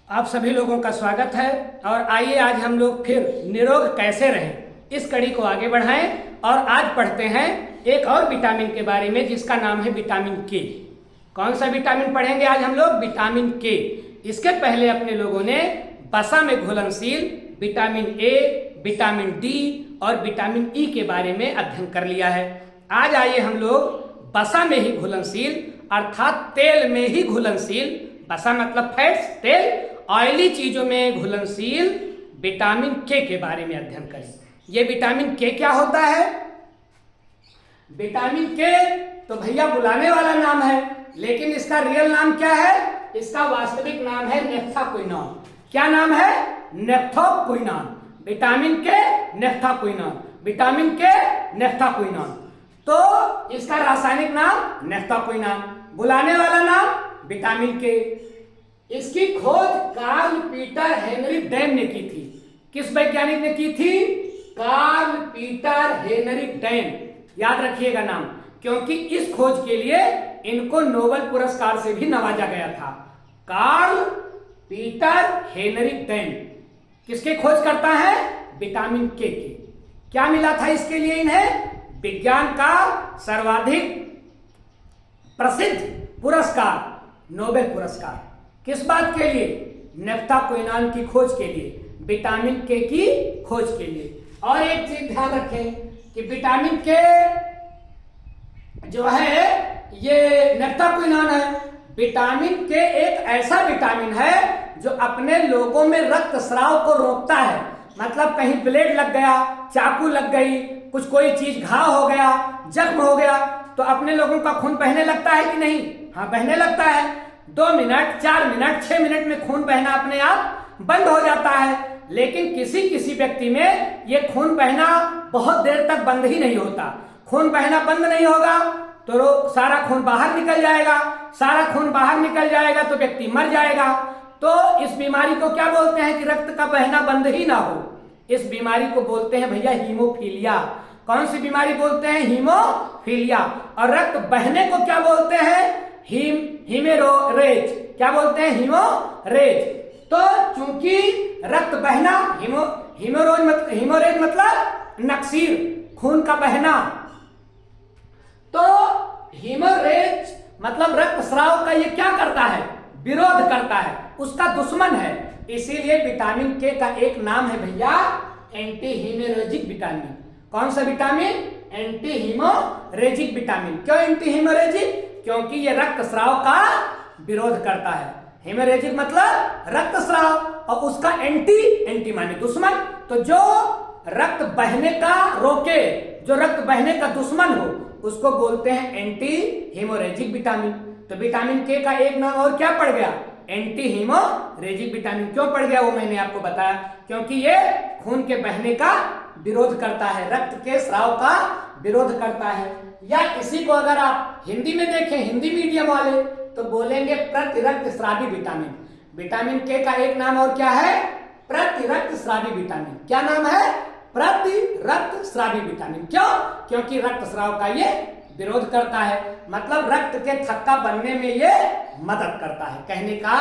आप सभी लोगों का स्वागत है। और आइए आज हम लोग फिर निरोग कैसे रहें इस कड़ी को आगे बढ़ाएं। और आज पढ़ते हैं एक और विटामिन के बारे में जिसका नाम है विटामिन के। कौन सा विटामिन पढ़ेंगे आज हम लोग? विटामिन के। इसके पहले अपने लोगों ने वसा में घुलनशील विटामिन ए, विटामिन डी और विटामिन ई के बारे में अध्ययन कर लिया है। आज आइए हम लोग वसा में ही घुलनशील अर्थात तेल में ही घुलनशील, वसा मतलब फैट्स, तेल, ऑयली चीजों में घुलनशील विटामिन के बारे में अध्ययन करें। ये विटामिन के क्या होता है? विटामिन के तो भैया बुलाने वाला नाम है, लेकिन इसका रियल नाम क्या है? इसका वास्तविक नाम है नेफ्थाक्विनोन। क्या नाम है? नेफ्थाक्विनोन। विटामिन के नेफ्थाक्विनोन, विटामिन के नेफ्थाक्विनोन। तो इसका रासायनिक नाम नेफ्थाक्विनोन, बुलाने वाला नाम विटामिन के। इसकी खोज कार्ल पीटर हेनरी डैम ने की थी। किस वैज्ञानिक ने की थी? Carl Peter Henrik Dam. याद रखिएगा नाम, क्योंकि इस खोज के लिए इनको नोबेल पुरस्कार से भी नवाजा गया था। कार्ल पीटर हेनरी डैम किसके खोज करता है? विटामिन के। क्या मिला था इसके लिए इन्हें? विज्ञान का सर्वाधिक प्रसिद्ध पुरस्कार, नोबेल पुरस्कार। किस बात के लिए? नेफ्थाक्विनोन की खोज के लिए, विटामिन के की खोज के लिए। और एक चीज ध्यान रखें कि विटामिन के जो है ये नेफ्थाक्विनोन है। विटामिन के एक ऐसा विटामिन है जो अपने लोगों में रक्त स्राव को रोकता है। मतलब कहीं ब्लेड लग गया, चाकू लग गई, कुछ कोई चीज घाव हो गया, जख्म हो गया, तो अपने लोगों का खून बहने लगता है कि नहीं? हाँ, बहने लगता है। 2 मिनट, 4 मिनट, 6 मिनट में खून बहना अपने आप बंद हो जाता है। लेकिन किसी किसी व्यक्ति में ये खून बहना बहुत देर तक बंद ही नहीं होता। खून बहना बंद नहीं होगा तो सारा खून बाहर निकल जाएगा, सारा खून बाहर निकल जाएगा तो व्यक्ति मर जाएगा। तो इस बीमारी को क्या बोलते हैं कि रक्त का बहना बंद ही ना हो? इस बीमारी को बोलते हैं भैया हीमोफीलिया। कौन सी बीमारी बोलते हैं? हीमोफीलिया। और रक्त बहने को क्या बोलते हैं? हीमोरेज। क्या बोलते हैं? हीमोरेज। तो चूंकि रक्त बहना, हीमोरेज मतलब नक्सीर, खून का बहना। तो हीमोरेज मतलब रक्त स्राव का ये क्या करता है? विरोध करता है, उसका दुश्मन है। इसीलिए विटामिन के का एक नाम है भैया एंटी हीमोरेजिक विटामिन। कौन सा विटामिन? Anti haemorrhagic vitamin. क्यों एंटी हीमोरेजिक? क्योंकि ये रक्त स्राव का विरोध करता है। हेमोरेजिक मतलब रक्त स्राव, और उसका एंटी माने दुश्मन। तो जो रक्त बहने का रोके, जो रक्त बहने का दुश्मन हो, उसको बोलते हैं एंटी हेमोरेजिक विटामिन। तो विटामिन के का एक नाम और क्या पड़ गया? Anti haemorrhagic vitamin. क्यों पड़ गया वो मैंने आपको बताया, क्योंकि ये खून के बहने का विरोध करता है, रक्त के स्राव का विरोध करता है। या इसी को अगर आप हिंदी में देखें, हिंदी मीडियम वाले, तो बोलेंगे प्रतिरक्त स्रावी विटामिन। विटामिन के का एक नाम और क्या है? प्रतिरक्त स्रावी विटामिन। क्या नाम है? प्रतिरक्त स्रावी विटामिन। क्यों? क्योंकि रक्त स्राव का ये विरोध करता है, मतलब रक्त के थक्का बनने में ये मदद करता है। कहने का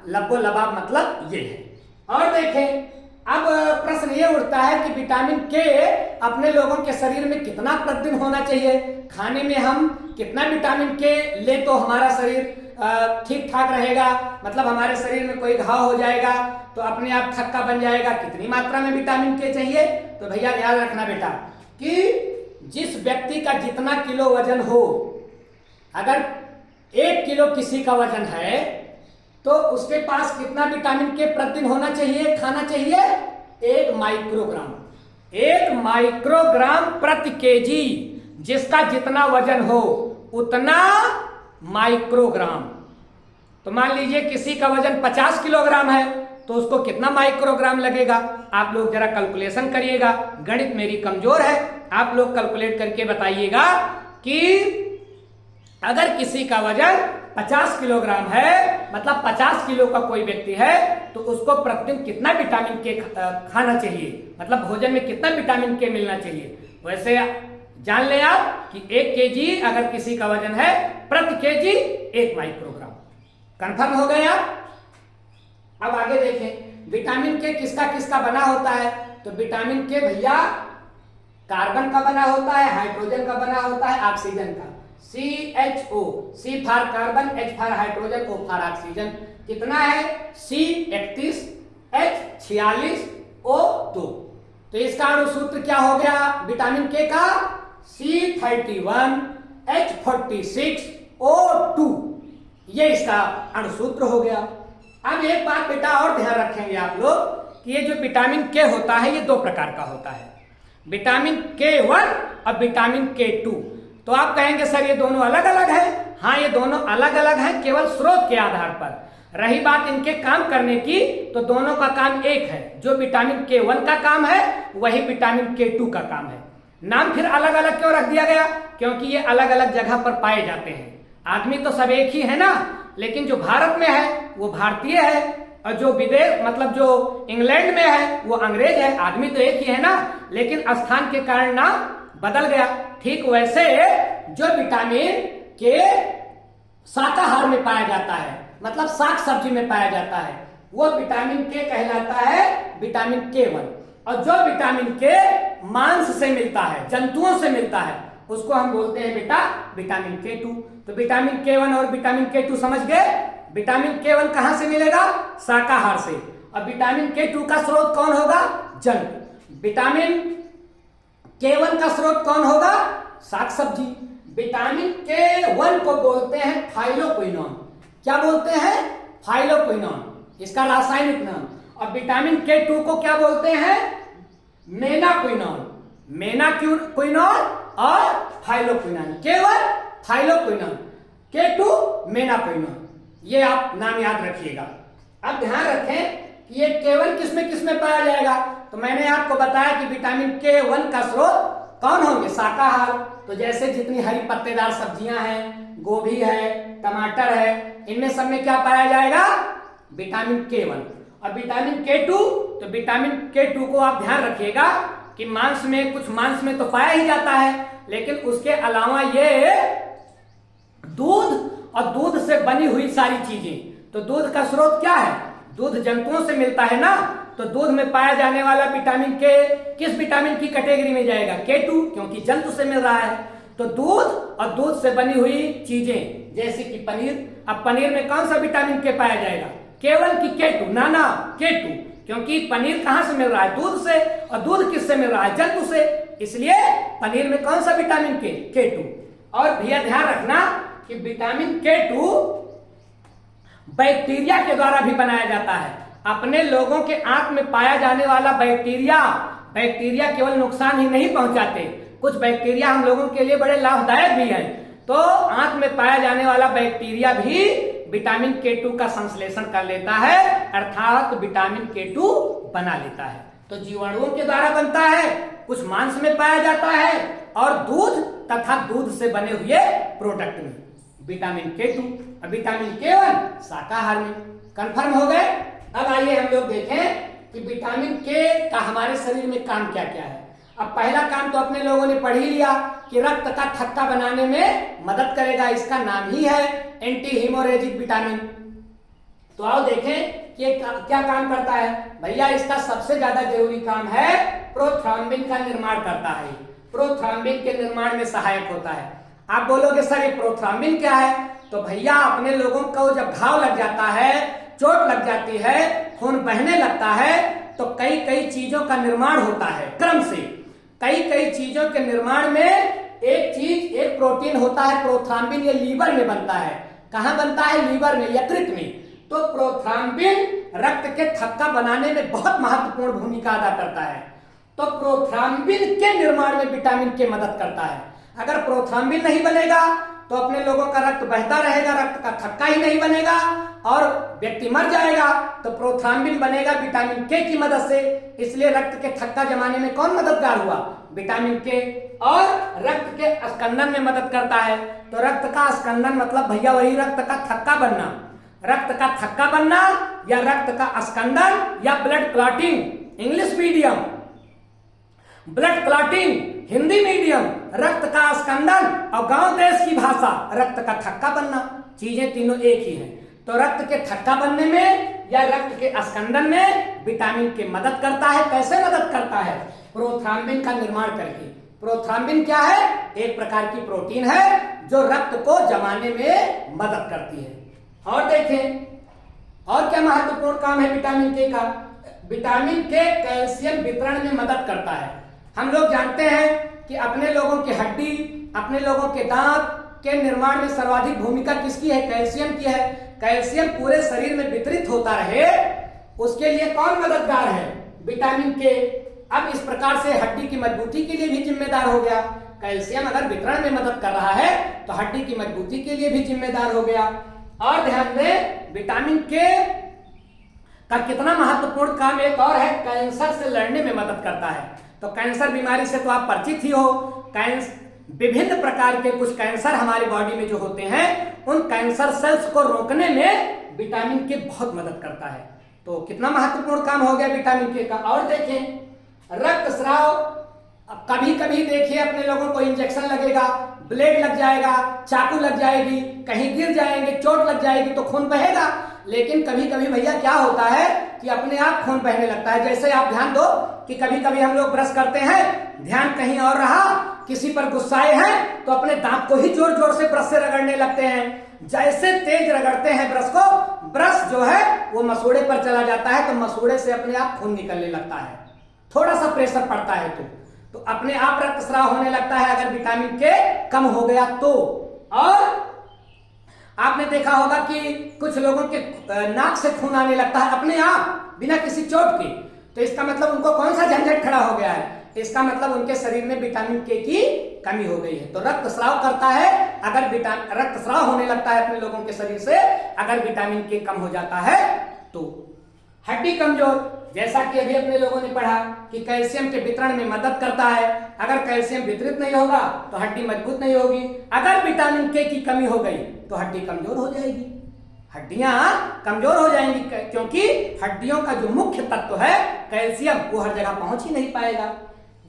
लबो लबाब मतलब ये है। और देखें, अब प्रश्न ये उठता है कि विटामिन के अपने लोगों के शरीर में कितना प्रतिदिन होना चाहिए? खाने में हम कितना विटामिन के ले तो हमारा शरीर ठीक ठाक रहेगा, मतलब हमारे शरीर में कोई घाव हो जाएगा तो अपने आप थक्का बन जाएगा। कितनी मात्रा में विटामिन के चाहिए? तो भैया याद रखना बेटा कि जिस व्यक्ति का जितना किलो वजन हो, अगर 1 किलो किसी का वजन है तो उसके पास कितना विटामिन के प्रतिदिन होना चाहिए, खाना चाहिए? 1 माइक्रोग्राम। 1 माइक्रोग्राम प्रति केजी। जिसका जितना वजन हो उतना माइक्रोग्राम। तो मान लीजिए किसी का वजन 50 किलोग्राम है तो उसको कितना माइक्रोग्राम लगेगा? आप लोग जरा कैलकुलेशन करिएगा। गणित मेरी कमजोर है, आप लोग कैलकुलेट करके बताइएगा कि अगर किसी का वजन 50 किलोग्राम है, मतलब 50 किलो का कोई व्यक्ति है, तो उसको प्रतिदिन कितना विटामिन के खाना चाहिए, मतलब भोजन में कितना विटामिन के मिलना चाहिए? वैसे जान लें आप कि 1 केजी अगर किसी का वजन है, प्रति केजी 1 माइक्रोग्राम। कंफर्म हो गया? अब आगे देखें विटामिन के किसका किसका बना होता है। तो विटामिन के भैया कार्बन का बना होता है, हाइड्रोजन का बना होता है, ऑक्सीजन का। CHO, C for carbon, H for hydrogen, O for oxygen. कितना है? C 31, H 46, O 2। तो इसका अणुसूत्र क्या हो गया विटामिन के का? C31, H 46, O 2। ये इसका अणुसूत्र हो गया। अब एक बात बेटा और ध्यान रखेंगे आप लोग कि ये जो विटामिन के होता है ये दो प्रकार का होता है, विटामिन K1 और विटामिन K2। तो आप कहेंगे सर ये दोनों अलग अलग है। हाँ, ये दोनों अलग अलग हैं केवल स्रोत के आधार पर। रही बात इनके काम करने की तो दोनों का काम एक है। जो विटामिन K1 का काम है वही विटामिन K2 का काम है। नाम फिर अलग अलग क्यों रख दिया गया? क्योंकि ये अलग अलग जगह पर पाए जाते हैं। आदमी तो सब एक ही है ना, लेकिन जो भारत में है वो भारतीय है और जो विदेश मतलब जो इंग्लैंड में है वो अंग्रेज है। आदमी तो एक ही है ना, लेकिन स्थान के कारण नाम बदल गया। ठीक वैसे जो विटामिन के शाकाहार में पाया जाता है मतलब साग सब्जी में पाया जाता है वो विटामिन के कहलाता है विटामिन K1। और जो विटामिन के मांस से मिलता है, जंतुओं से मिलता है, उसको हम बोलते हैं बेटा विटामिन K2। तो विटामिन K1 और विटामिन K2 समझ गए। विटामिन K1 कहां से मिलेगा? शाकाहार से। और विटामिन K2 का स्रोत कौन होगा? जंतु। विटामिन K1 का स्रोत कौन होगा? साग सब्जी। विटामिन K1 को बोलते हैं थाइलोक्विनोन। क्या बोलते हैं? थाइलोक्विनोन, इसका रासायनिक नाम। और विटामिन K2 को क्या बोलते हैं? मेनाक्विनोन। मेनाक्विनोन और थाइलोक्विनोन। K1 थाइलोक्विनोन, K2 menaquinone. ये आप नाम याद रखिएगा। अब ध्यान रखें कि ये K1 किसमें किसमें पाया जाएगा। तो मैंने आपको बताया कि विटामिन K1 का स्रोत कौन होंगे? शाकाहार। तो जैसे जितनी हरी पत्तेदार सब्जियां हैं, गोभी है, टमाटर है, इनमें सब में क्या पाया जाएगा? Vitamin K1। और विटामिन K2, तो विटामिन K2 को आप ध्यान रखिएगा कि मांस में, कुछ मांस में तो पाया ही जाता है, लेकिन उसके अलावा ये दूध और दूध से बनी हुई सारी चीजें। तो दूध का स्रोत क्या है? दूध जंतुओं से मिलता है ना, तो दूध में पाया जाने वाला विटामिन के किस विटामिन की कैटेगरी में जाएगा? K2, क्योंकि जंतु से मिल रहा है। तो दूध और दूध से बनी हुई चीजें जैसे कि पनीर। अब पनीर में कौन सा विटामिन के पाया जाएगा? केवल की K2? ना, K2, क्योंकि पनीर कहां से मिल रहा है? दूध से। और दूध किससे मिल रहा है? जंतु से। इसलिए पनीर में कौन सा विटामिन के? K2। और भैया ध्यान रखना कि विटामिन K2 बैक्टीरिया के द्वारा भी बनाया जाता है। अपने लोगों के आंत में पाया जाने वाला बैक्टीरिया केवल नुकसान ही नहीं पहुंचाते, कुछ बैक्टीरिया हम लोगों के लिए बड़े लाभदायक भी हैं। तो आंत में पाया जाने वाला बैक्टीरिया भी विटामिन K2 का संश्लेषण कर लेता है, अर्थात विटामिन K2 बना लेता है। तो जीवाणुओं के द्वारा बनता है, कुछ मांस में पाया जाता है, और दूध तथा दूध से बने हुए प्रोडक्ट में विटामिन K2 और विटामिन K1 शाकाहार में। कंफर्म हो गए। अब आइए हम लोग देखें कि विटामिन के का हमारे शरीर में काम क्या क्या है। अब पहला काम तो अपने लोगों ने पढ़ ही लिया कि रक्त का थक्का बनाने में मदद करेगा। इसका नाम ही है एंटी हीमोरेजिक विटामिन। तो आओ देखें कि क्या काम करता है। भैया इसका सबसे ज्यादा जरूरी काम है प्रोथ्रॉम्बिन का निर्माण करता है। प्रोथ्रॉम्बिन के निर्माण में सहायक होता है। आप बोलोगे सर ये प्रोथ्रॉम्बिन क्या है? तो भैया अपने लोगों को जब घाव लग जाता है, चोट लग जाती है, खून बहने लगता है, तो कई कई चीजों का निर्माण होता है क्रम से। कई कई चीजों के निर्माण में एक प्रोटीन होता है प्रोथ्रॉम्बिन। ये लीवर में बनता है। कहां बनता है? लीवर में, यकृत में। तो प्रोथ्रॉम्बिन रक्त के थक्का बनाने में बहुत महत्वपूर्ण भूमिका अदा करता है। तो प्रोथ्रॉम्बिन के निर्माण में विटामिन के मदद करता है। अगर प्रोथ्रॉम्बिन नहीं बनेगा तो अपने लोगों का रक्त बहता रहेगा, रक्त का थक्का ही नहीं बनेगा और व्यक्ति मर जाएगा। तो प्रोथ्रॉम्बिन बनेगा विटामिन के की मदद से। इसलिए रक्त के थक्का जमाने में कौन मददगार हुआ? विटामिन के। और रक्त के स्कंदन में मदद करता है। तो रक्त का स्कंदन मतलब भैया वही रक्त का थक्का बनना। रक्त का थक्का बनना या रक्त का स्कंदन या blood clotting English medium, blood clotting Hindi medium, रक्त का स्कंदन और गांव देश की भाषा रक्त का थक्का बनना, चीजें तीनों एक ही हैं। तो रक्त के थक्का बनने में या रक्त के स्कंदन में विटामिन के मदद करता है। कैसे मदद करता है? प्रोथ्राम्बिन का निर्माण करके। प्रोथ्राम्बिन क्या है? एक प्रकार की प्रोटीन है जो रक्त को जमाने में मदद करती है। और देखें और क्या महत्वपूर्ण काम है विटामिन के का? विटामिन के कैल्शियम वितरण में मदद करता है। हम लोग जानते हैं कि अपने लोगों की हड्डी, अपने लोगों के दांत के निर्माण में सर्वाधिक भूमिका किसकी है? कैल्शियम की है। कैल्शियम पूरे शरीर में वितरित होता रहे, उसके लिए कौन मददगार है? विटामिन के। अब इस प्रकार से हड्डी की मजबूती के लिए भी जिम्मेदार हो गया। कैल्शियम अगर वितरण में मदद कर रहा है तो हड्डी की मजबूती के लिए भी जिम्मेदार हो गया। और ध्यान दें, विटामिन के का कितना महत्वपूर्ण काम एक और है, कैंसर से लड़ने में मदद करता है। तो कैंसर बीमारी से तो आप परिचित ही हो। विभिन्न प्रकार के कुछ कैंसर हमारी बॉडी में जो होते हैं, उन कैंसर सेल्स को रोकने में विटामिन के बहुत मदद करता है। तो कितना महत्वपूर्ण काम हो गया विटामिन के का। और देखें रक्त स्राव, कभी कभी देखिए अपने लोगों को इंजेक्शन लगेगा, ब्लेड लग जाएगा, चाकू लग जाएगी, कहीं गिर जाएंगे, चोट लग जाएगी तो खून बहेगा। लेकिन कभी कभी भैया क्या होता है कि अपने आप खून बहने लगता है। जैसे आप ध्यान दो कि कभी कभी हम लोग ब्रश करते हैं, ध्यान कहीं और रहा, किसी पर गुस्साए हैं तो अपने दांत को ही जोर जोर से ब्रश से रगड़ने लगते हैं। जैसे तेज रगड़ते हैं ब्रश को, ब्रश जो है वो मसूड़े पर चला जाता है तो मसूड़े से अपने आप खून निकलने लगता है। थोड़ा सा प्रेशर पड़ता है तो अपने आप रक्तस्राव होने लगता है अगर विटामिन के कम हो गया तो। और आपने देखा होगा कि कुछ लोगों के नाक से खून आने लगता है अपने आप बिना किसी चोट के, तो इसका मतलब उनको कौन सा झंझट खड़ा हो गया है? इसका मतलब उनके शरीर में विटामिन के की कमी हो गई है। तो रक्तस्राव करता है अगर रक्तस्राव होने लगता है अपने लोगों के शरीर से अगर विटामिन के कम हो जाता है तो। हड्डी कमजोर, जैसा कि अभी अपने लोगों ने पढ़ा कि कैल्शियम के वितरण में मदद करता है। अगर कैल्शियम वितरित नहीं होगा तो हड्डी मजबूत नहीं होगी। अगर विटामिन के की कमी हो गई तो हड्डी कमजोर हो जाएगी, हड्डियां कमजोर हो जाएंगी, क्योंकि हड्डियों का जो मुख्य तत्व है कैल्शियम वो हर जगह पहुंच ही नहीं पाएगा।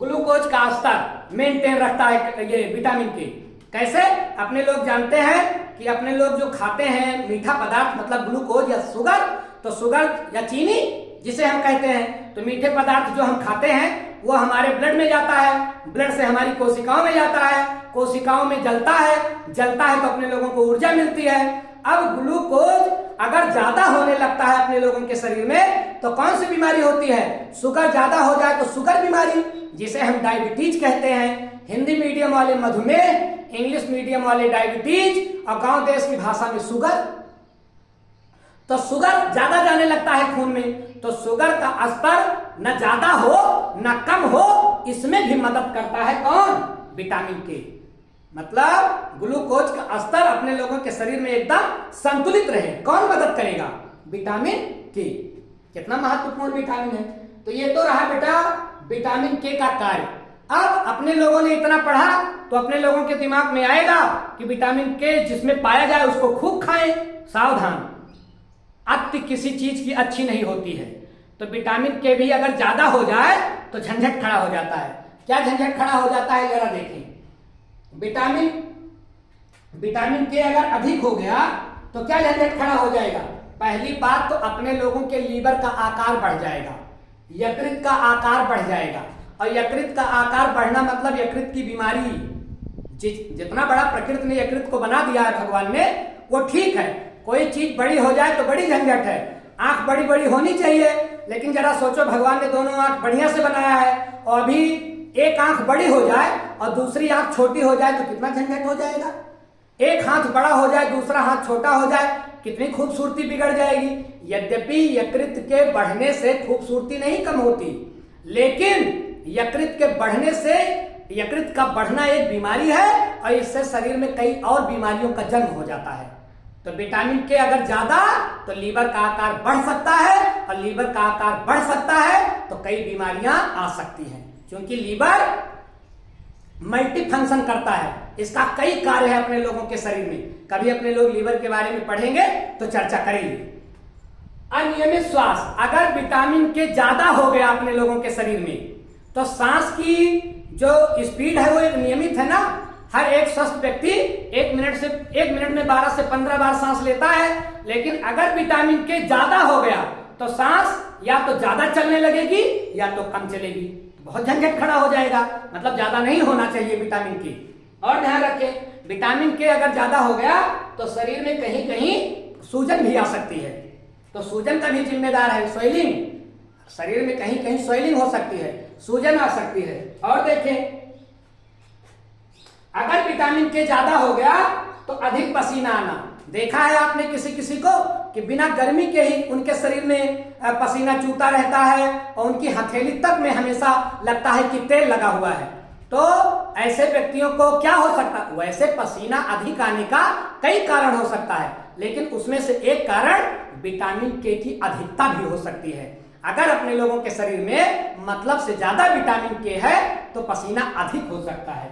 ग्लूकोज का स्तर मेंटेन रखता है ये विटामिन के। कैसे? अपने लोग जानते हैं कि अपने लोग जो खाते हैं मीठा पदार्थ मतलब ग्लूकोज या शुगर, तो शुगर या चीनी जिसे हम कहते हैं, तो मीठे पदार्थ जो हम खाते हैं वो हमारे ब्लड में जाता है, ब्लड से हमारी कोशिकाओं में जाता है, कोशिकाओं में जलता है तो अपने लोगों को ऊर्जा मिलती है। अब ग्लूकोज अगर ज्यादा होने लगता है अपने लोगों के शरीर में तो कौन सी बीमारी होती है? शुगर ज्यादा हो जाए तो शुगर बीमारी, जिसे हम डायबिटीज कहते हैं। हिंदी मीडियम वाले मधुमेह, इंग्लिश मीडियम वाले डायबिटीज और गांव देश की भाषा में शुगर। तो शुगर ज्यादा जाने लगता है खून में, तो शुगर का स्तर न ज्यादा हो न कम हो, इसमें भी मदद करता है कौन? विटामिन के। मतलब ग्लूकोज का स्तर अपने लोगों के शरीर में एकदम संतुलित रहे, कौन मदद करेगा? विटामिन के। कितना महत्वपूर्ण विटामिन है। तो ये तो रहा बेटा विटामिन के का कार्य। अब अपने लोगों ने इतना पढ़ा तो अपने लोगों के दिमाग में आएगा कि विटामिन के जिसमें पाया जाए उसको खूब खाएं। सावधान, अति किसी चीज की अच्छी नहीं होती है। तो विटामिन के भी अगर ज्यादा हो जाए तो झंझट खड़ा हो जाता है। क्या झंझट खड़ा हो जाता है जरा देखें। विटामिन के अगर अधिक हो गया तो क्या झंझट खड़ा हो जाएगा? पहली बात तो अपने लोगों के लीवर का आकार बढ़ जाएगा, यकृत का आकार बढ़ जाएगा। और यकृत का आकार बढ़ना मतलब यकृत की बीमारी। जितना बड़ा प्रकृति ने यकृत को बना दिया है भगवान ने वो ठीक है, कोई चीज बड़ी हो जाए तो बड़ी झंझट है। आंख बड़ी बड़ी होनी चाहिए, लेकिन जरा सोचो भगवान ने दोनों आंख बढ़िया से बनाया है और अभी एक आंख बड़ी हो जाए और दूसरी आंख छोटी हो जाए तो कितना झंझट हो जाएगा। एक हाथ बड़ा हो जाए दूसरा हाथ छोटा हो जाए, कितनी खूबसूरती बिगड़ जाएगी। यद्यपि यकृत के बढ़ने से खूबसूरती नहीं कम होती, लेकिन यकृत के बढ़ने से, यकृत का बढ़ना एक बीमारी है और इससे शरीर में कई और बीमारियों का जन्म हो जाता है। तो विटामिन के अगर ज्यादा तो लीवर का आकार बढ़ सकता है, और लीवर का आकार बढ़ सकता है तो कई बीमारियां आ सकती हैं, क्योंकि लीवर मल्टी फंक्शन करता है। इसका कई कार्य है अपने लोगों के शरीर में। कभी अपने लोग लीवर के बारे में पढ़ेंगे तो चर्चा करेंगे। अनियमित श्वास, अगर विटामिन के ज्यादा हो गया अपने लोगों के शरीर में तो सांस की जो स्पीड है वो एक नियमित है ना, हर एक स्वस्थ व्यक्ति एक मिनट में 12 से 15 बार सांस लेता है, लेकिन अगर विटामिन के ज्यादा हो गया तो सांस या तो ज्यादा चलने लगेगी या तो कम चलेगी, बहुत झंझट खड़ा हो जाएगा। मतलब ज्यादा नहीं होना चाहिए विटामिन के। और ध्यान रखें, विटामिन के अगर ज्यादा हो गया तो शरीर में कहीं कहीं सूजन भी आ सकती है, तो सूजन का भी जिम्मेदार है स्वेलिंग। शरीर में कहीं कहीं स्वेलिंग हो सकती है, सूजन आ सकती है। और देखें, अगर विटामिन के ज्यादा हो गया तो अधिक पसीना आना। देखा है आपने किसी किसी को कि बिना गर्मी के ही उनके शरीर में पसीना चूता रहता है और उनकी हथेली तक में हमेशा लगता है कि तेल लगा हुआ है। तो ऐसे व्यक्तियों को क्या हो सकता है? वैसे पसीना अधिक आने का कई कारण हो सकता है, लेकिन उसमें से एक कारण विटामिन के की अधिकता भी हो सकती है। अगर अपने लोगों के शरीर में मतलब से ज्यादा विटामिन के है तो पसीना अधिक हो सकता है,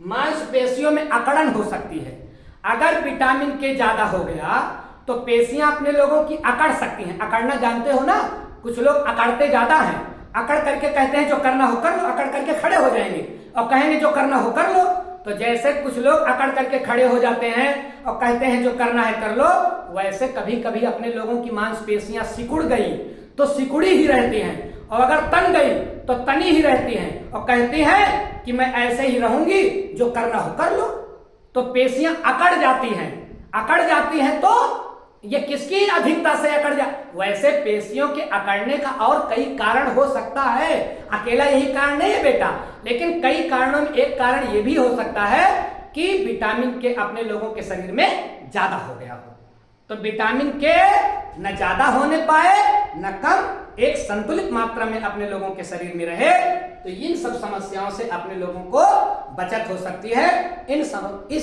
मांसपेशियों में अकड़न हो सकती है। अगर विटामिन के ज्यादा हो गया तो पेशियां अपने लोगों की अकड़ सकती हैं। अकड़ना जानते हो ना, कुछ लोग अकड़ते ज्यादा हैं, अकड़ करके कहते हैं जो करना हो कर लो, अकड़ करके खड़े हो जाएंगे और कहेंगे जो करना हो कर लो। तो जैसे कुछ लोग अकड़ करके खड़े हो जाते हैं और कहते हैं जो करना है कर लो, वैसे कभी कभी अपने लोगों की मांसपेशियां सिकुड़ गई तो सिकुड़ी ही रहती हैं, और अगर तन गई तो तनी ही रहती हैं और कहती हैं कि मैं ऐसे ही रहूंगी, जो करना हो कर लो। तो पेशियां अकड़ जाती हैं तो ये किसकी अधिकता से अकड़ जा? वैसे पेशियों के अकड़ने का और कई कारण हो सकता है, अकेला यही कारण नहीं है बेटा, लेकिन कई कारणों में एक कारण ये भी हो सकता है कि विटामिन के अपने लोगों के शरीर में ज्यादा हो गया हो। तो विटामिन के न ज्यादा होने पाए न कम, एक संतुलित मात्रा में अपने लोगों के शरीर में रहे, तो इन सब समस्याओं से अपने लोगों को बचत हो सकती है। इस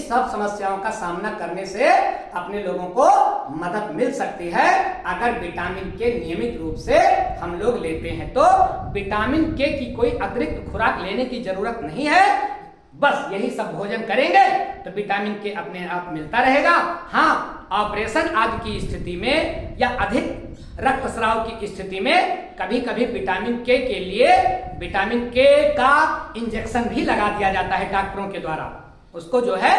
सब समस्याओं का सामना करने से अपने लोगों को मदद मिल सकती है अगर विटामिन के नियमित रूप से हम लोग लेते हैं। तो विटामिन के की कोई अतिरिक्त खुराक लेने की जरूरत नहीं है, बस यही सब भोजन करेंगे तो विटामिन के अपने आप मिलता रहेगा। हाँ, ऑपरेशन आदि की स्थिति में या अधिक रक्तस्राव की स्थिति में कभी कभी विटामिन के लिए विटामिन के का इंजेक्शन भी लगा दिया जाता है डॉक्टरों के द्वारा। उसको जो है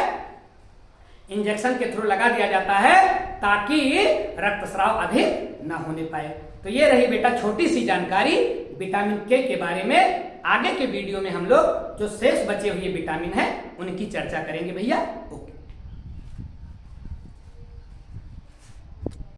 इंजेक्शन के थ्रू लगा दिया जाता है ताकि रक्तस्राव अधिक न होने पाए। तो ये रही बेटा छोटी सी जानकारी विटामिन के बारे में। आगे के वीडियो में हम लोग जो शेष बचे हुए विटामिन हैं उनकी चर्चा करेंगे भैया। ओके।